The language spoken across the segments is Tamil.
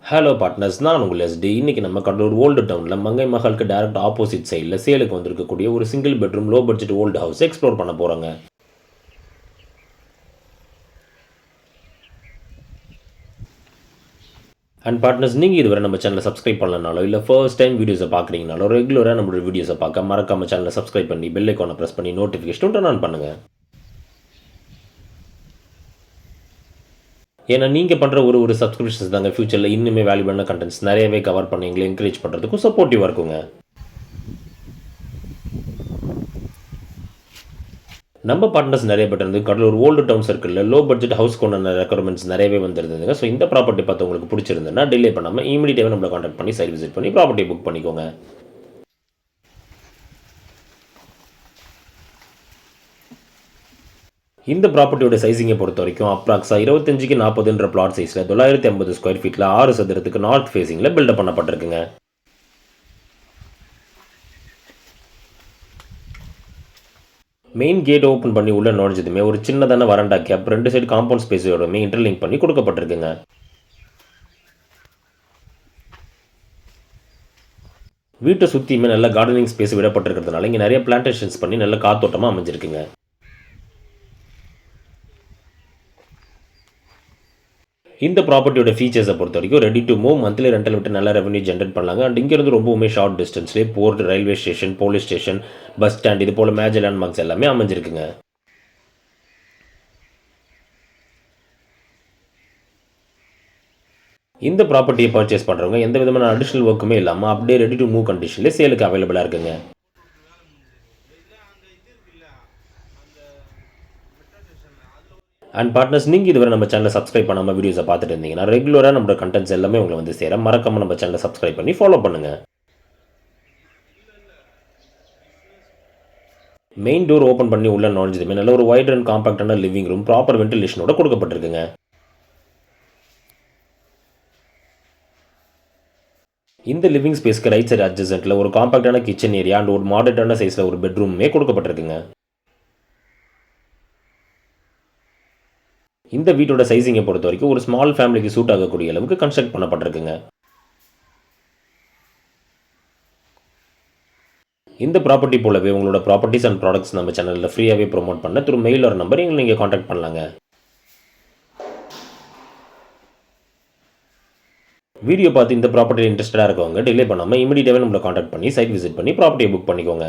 ஹலோ பார்ட்னர்ஸ், நான் உங்கள் எஸ்டி. இன்றைக்கி நம்ம கடலூர் ஓல்டு டவுனில் மங்கை மஹாலுக்கு டைரக்ட் ஆப்போசிட் சைடில் சேலுக்கு வந்திருக்கக்கூடிய ஒரு single bedroom low budget old house explore பண்ண போகிறோங்க. அண்ட் பார்ட்னர்ஸ், நீங்கள் இதுவரை நம்ம சேனலை சப்ஸ்கிரைப் பண்ணலனாலோ இல்லை ஃபர்ஸ்ட் டைம் வீடியோஸை பார்க்குறீங்கனாலோ ரெகுலராக நம்மளோட வீடியோஸை பார்க்க மறக்காம சேனலை சப்ஸ்கிரைப் பண்ணி பெல் ஐக்கானை ப்ரெஸ் பண்ணி நோட்டிஃபிகேஷன் டர்ன் ஆன் பண்ணுங்கள். ஏன்னா நீங்கள் பண்ணுற ஒரு சப்ஸ்கிரிப்ஷன்ஸ் தாங்க ஃபியூச்சரில் இன்னுமே வேல்யூபிளான கண்டென்ட்ஸ் நிறையவே கவர் பண்ணி எங்களை என்கரேஜ் பண்ணுறதுக்கும் சப்போர்ட்டிவாக இருக்குங்க. நம்ம பார்ட்னர்ஸ் நிறைய பேர் இருந்து கடலூர் ஓல்டு டவுன் சர்க்கிளில் லோ பட்ஜெட் ஹவுஸ் கொண்டான ரெக்குவயர்மெண்ட்ஸ் நிறையவே வந்துருந்ததுங்க. ஸோ இந்த ப்ராப்பர்ட்டி பார்த்து உங்களுக்கு பிடிச்சிருந்ததுன்னா டிலே பண்ணாமல் இமீடியட்டாகவே நம்மளை கான்டாக்ட் பண்ணி சைட் விசிட் பண்ணி ப்ராப்பர்ட்டி புக் பண்ணிக்கோங்க. இந்த ப்ராப்பர்ட்டியோட சைஸிங்கை பொறுத்த வரைக்கும் அப்ராக்ஸாக 25க்கு 40ன்ற பிளாட் சைஸில் 950 ஸ்கொயர் ஃபீட்டில் 6 சதுரத்துக்கு நார்த் ஃபேஸிங்கில் பில்டப் பண்ணப்பட்டிருக்குங்க. மெயின் கேட் ஓப்பன் பண்ணி உள்ள நுழைஞ்சதுமே ஒரு சின்னதான வரண்டா கேப் 2 சைடு காம்பவுண்ட் ஸ்பேஸோடமே இன்டர்லிங்க் பண்ணி கொடுக்கப்பட்டிருக்குங்க. வீட்டை சுற்றியுமே நல்ல கார்டனிங் ஸ்பேஸ் விடப்பட்டிருக்கிறதுனால இங்கே நிறைய பிளான்டேஷன்ஸ் பண்ணி நல்ல காத்தோட்டமாக அமைஞ்சிருக்குங்க. இந்த ப்ராப்பர்ட்டியோட ஃபீச்சர்ஸை பொறுத்த வரைக்கும் ready to move, monthly rental விட்டு நல்ல ரெவன்யூ ஜென்ரேட் பண்ணலாங்க. அண்ட் இங்கேருந்து ரொம்பவுமே ஷார்ட் டிஸ்டன்ஸ்லேயே port, railway station, police station, bus stand இது போல் மேஜர் லேண்ட்மார்க்ஸ் எல்லாமே அமைஞ்சிருக்குங்க. இந்த ப்ராப்பர்ட்டியை பர்ச்சேஸ் பண்ணுறவங்க எந்த விதமான அடிஷனல் ஒர்க்குமே இல்லாமல் அப்படியே ரெடி டு மூவ் கண்டிஷன்லேயே சேலுக்கு அவைலபிளாக இருக்குங்க. அண்ட் பார்ட்னர்ஸ், நீங்கள் இதுவரை நம்ம சேனலை சப்ஸ்கிரைப் பண்ணாமல் வீடியோஸை பார்த்துட்டு இருந்தீங்கன்னா ரெகுலராக நம்மளோட கண்டென்ட்ஸ் எல்லாமே உங்களை வந்து சேர மறக்காமல் நம்ம சேனலை சப்ஸ்கிரைப் பண்ணி ஃபாலோ பண்ணுங்கள். மெயின் டோர் ஓப்பன் பண்ணி உள்ள நுழைஞ்சதுமே நல்ல ஒரு வைட் அண்ட் காம்பாக்டான லிவிங் ரூம் ப்ராப்பர் வென்டிலேஷனோட கொடுக்கப்பட்டிருக்குங்க. இந்த லிவிங் ஸ்பேஸ்க்கு ரைட் சைடு அட்ஜசன்ட்டில் ஒரு காம்பாக்டான கிச்சன் ஏரியா அண்ட் ஒரு மாடர்டான சைஸில் ஒரு பெட்ரூமே கொடுக்கப்பட்டிருக்குங்க. இந்த வீட்டோட சைஸிங்கை பொறுத்த வரைக்கும் ஒரு ஸ்மால் ஃபேமிலிக்கு சூட் ஆகக்கூடிய அளவுக்கு கன்ஸ்ட்ரக்ட் பண்ணப்பட்டிருக்குங்க. இந்த ப்ராப்பர்ட்டி போலவே உங்களோட ப்ராப்பர்ட்டிஸ் அண்ட் ப்ராடக்ட்ஸ் நம்ம சேனலில் ஃப்ரீயாகவே ப்ரொமோட் பண்ண த்ரூ மெயில் ஒரு நம்பர் எங்களை நீங்கள் காண்டாக்ட் பண்ணலாங்க. வீடியோ பார்த்து இந்த ப்ராப்பர்ட்டி இன்ட்ரெஸ்டடாக இருக்கவங்க டிலே பண்ணாமல் இமீடியட்டாகவே நம்மளை காண்டாக்ட் பண்ணி சைட் விசிட் பண்ணி ப்ராப்பர்ட்டியை புக் பண்ணிக்கோங்க.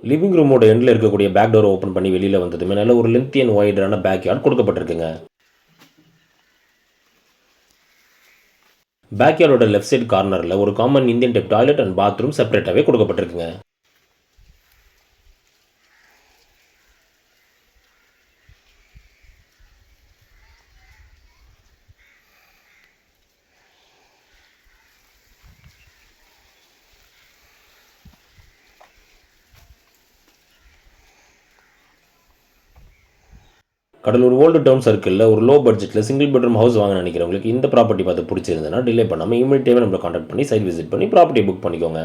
லிவிங் ரூமோட எண்டில் இருக்கக்கூடிய பேக் டோர் ஓப்பன் பண்ணி வெளியில் வந்ததுமே நல்ல ஒரு லென்த்தி அண்ட் வைடரான பேக் யார்ட் கொடுக்கப்பட்டிருக்குங்க. பேக் யார்டோட லெஃப்ட் சைடு கார்னரில் ஒரு common Indian type toilet and bathroom செப்பரேட்டாகவே கொடுக்கப்பட்டிருக்குங்க. கடலூர் ஓல்டு டவுன் சர்க்கிளில் ஒரு லோ பட்ஜெட்டில் சிங்கிள் பெட்ரூம் ஹவுஸ் வாங்க நினைக்கிறவங்களுக்கு இந்த ப்ராப்பர்ட்டி பார்த்து பிடிச்சிருந்ததுன்னா டிலே பண்ணாமல் இமீடியட்டாகவே நம்மளை காண்டாக்ட் பண்ணி சைட் விசிட் பண்ணி ப்ராப்பர்ட்டியை புக் பண்ணிக்கோங்க.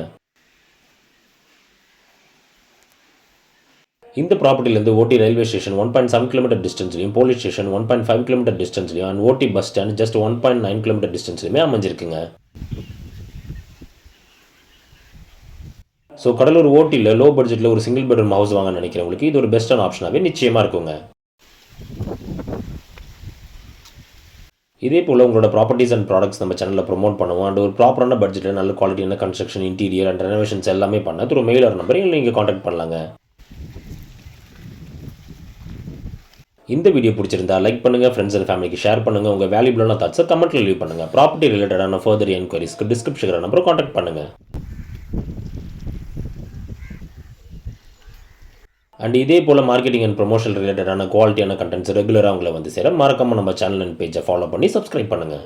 இந்த ப்ராப்பர்ட்டிலேருந்து ஓடி ரயில்வே ஸ்டேஷன் 1.7 கிலோமீட்டர் டிஸ்டன்ஸ்லையும், போலீஸ் ஸ்டேஷன் 1.5 கிலோமீட்டர் டிஸ்டன்ஸ்லையும் and OT bus stand just 1.9 kilometre டிஸ்டன்ஸ்லையுமே அமைஞ்சிருக்குங்க. ஸோ கடலூர் ஓட்டியில் லோ பட்ஜெட்டில் ஒரு சிங்கிள் பெட்ரூம் ஹவுஸ் வாங்க நினைக்கிறவங்களுக்கு இது ஒரு பெஸ்ட்டான ஆப்ஷனாகவே நிச்சயமாக இருக்குங்க. இதே போல் உங்களோட ப்ராப்பர்ட்டிஸ் அண்ட் ப்ராடக்ட்ஸ் நம்ம சேனலில் ப்ரொமோட் பண்ணுவோம் அண்ட் ஒரு ப்ராப்பரான பட்ஜெட்டில் நல்ல குவாலிட்டியான கன்ஸ்ட்ரக்ஷன், இன்டீரியர் அண்ட் ரெனோவேஷன்ஸ் எல்லாமே பண்ண த்ரூ மெயில் ஒரு நம்பர் நீங்கள் காண்டாக்ட் பண்ணலாங்க. இந்த வீடியோ பிடிச்சிருந்தா லைக் பண்ணுங்கள், ஃப்ரெண்ட்ஸ் அண்ட் ஃபேமிலிக்கு ஷேர் பண்ணுங்கள். உங்கள் வேல்யூபிளான தாட்ஸை கமெண்ட்டில் லீவ் பண்ணுங்கள். ப்ராப்பர்ட்டி ரிலேட்டடான ஃபர்தர் என்கொயரிஸ்க்கு டிஸ்கிரிப்ஷன் நம்பரை காண்டாக்ட் பண்ணுங்கள். அண்ட் இதே போல் மார்க்கெட்டிங் அண்ட் ப்ரொமோஷன் ரிலேட்டடான குவாலிட்டியான கண்டென்ட்ஸ் ரெகுலராக உங்களை வந்து சேர மறக்காமல் நம்ம சேனல் அண்ட் பேஜை ஃபாலோ பண்ணி சப்ஸ்கிரைப் பண்ணுங்கள்.